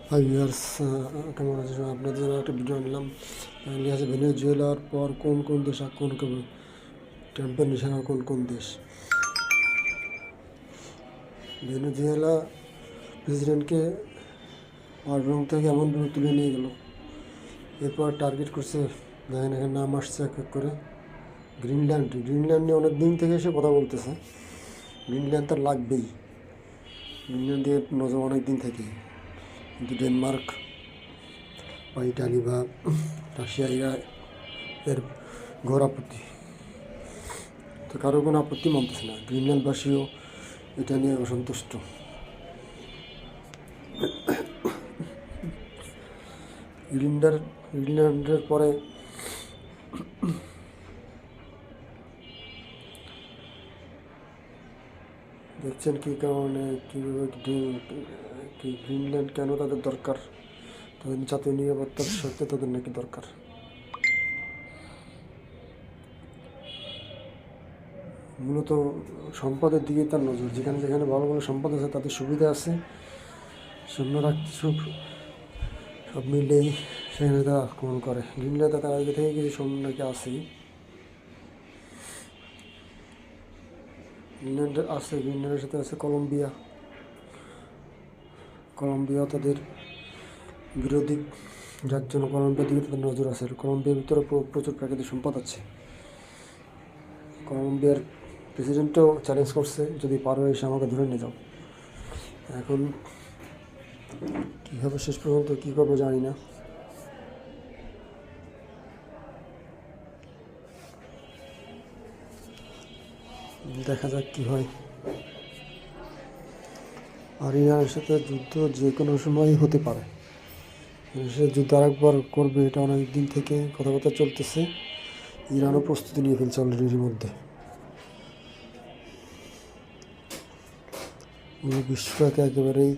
Hi viewers, কেমন আছে সবাই? আপনাদের জন্য একটা ভিডিও আনলাম। কাইন্ডলি আছে ভেনেজুয়েলার পর কোন কোন দেশ আক্রমণ করবে, ট্রাম্পের নিশানা কোন কোন দেশ? ভেনেজুয়েলা প্রেসিডেন্টকে পাওয়ার থেকে এমনভাবে তুলে নিয়ে গেল, এরপর টার্গেট করছে, দেখেন এখানে নাম আসছে এক এক করে। গ্রিনল্যান্ড নিয়ে অনেক দিন থেকে এসে কথা বলতেছে। গ্রিনল্যান্ড তার লাগবেই, গ্রিনল্যান্ড দিয়ে নজর অনেক দিন থেকেই, কিন্তু ডেনমার্ক বা ইটালি বা রাশিয়া এরা এর ঘোর আপত্তি, তো কারো কোনো আপত্তি মানতেছে না। গ্রিনল্যান্ডবাসীও এটা নিয়ে অসন্তুষ্ট। গ্রিনল্যান্ডের পরে দেখছেন কী কারণে কীভাবে গ্রিনল্যান্ড কেন তাদের দরকার, তাদের জাতীয় নিরাপত্তার স্বার্থে তাদের নাকি দরকার। মূলত সম্পদের দিকে তার নজর, যেখানে যেখানে ভালো ভালো সম্পদ আছে, তাদের সুবিধা আছে, সামনে রাখতে সব মিলেই সেখানে তারা আক্রমণ করে। গ্রিনল্যান্ডে তার আগে থেকে কিছু সৈন্য নাকি আছেই, গ্রিনল্যান্ডের সাথে আছে কলম্বিয়া তাদের বিরোধী, যার জন্য কলম্বিয়ার দিকে তাদের নজর আছে। কলম্বিয়ার ভিতরে প্রচুর প্রাকৃতিক সম্পদ আছে। কলম্বিয়ার প্রেসিডেন্টও চ্যালেঞ্জ করছে, যদি পারো এসে আমাকে ধরে নিয়ে যাও। এখন কী হবে শেষ পর্যন্ত, কী করবো জানি না। দেখা যাক কী হয়। আর ইরানের সাথে যুদ্ধ যে কোনো সময়ই হতে পারে। সে যুদ্ধ আরেকবার করবে, এটা অনেক দিন থেকে কথাবার্তা চলতেছে। ইরানও প্রস্তুতি নিয়ে ফেলছে অলরেডির মধ্যে। বিশ্বটাকে একেবারেই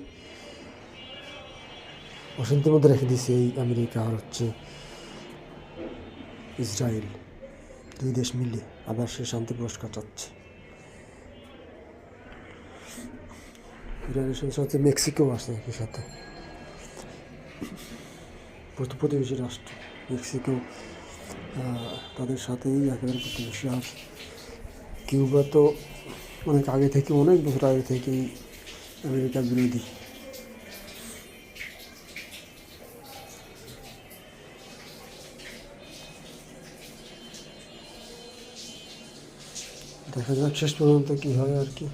অশান্তির মধ্যে রেখে দিয়েছে এই আমেরিকা আর ইসরায়েল, দুই দেশ মিলে আবার সে শান্তি পুরস্কার চাচ্ছে। ইরানের সাথে মেক্সিকো আসছে একই সাথে, প্রতিবেশী রাষ্ট্র মেক্সিকো, তাদের সাথেই একেবারে প্রতিবেশী। আর কিউবা তো অনেক বছর আগে থেকেই আমেরিকার বিরোধী। দেখা যাক শেষ পর্যন্ত কী হয় আর কি।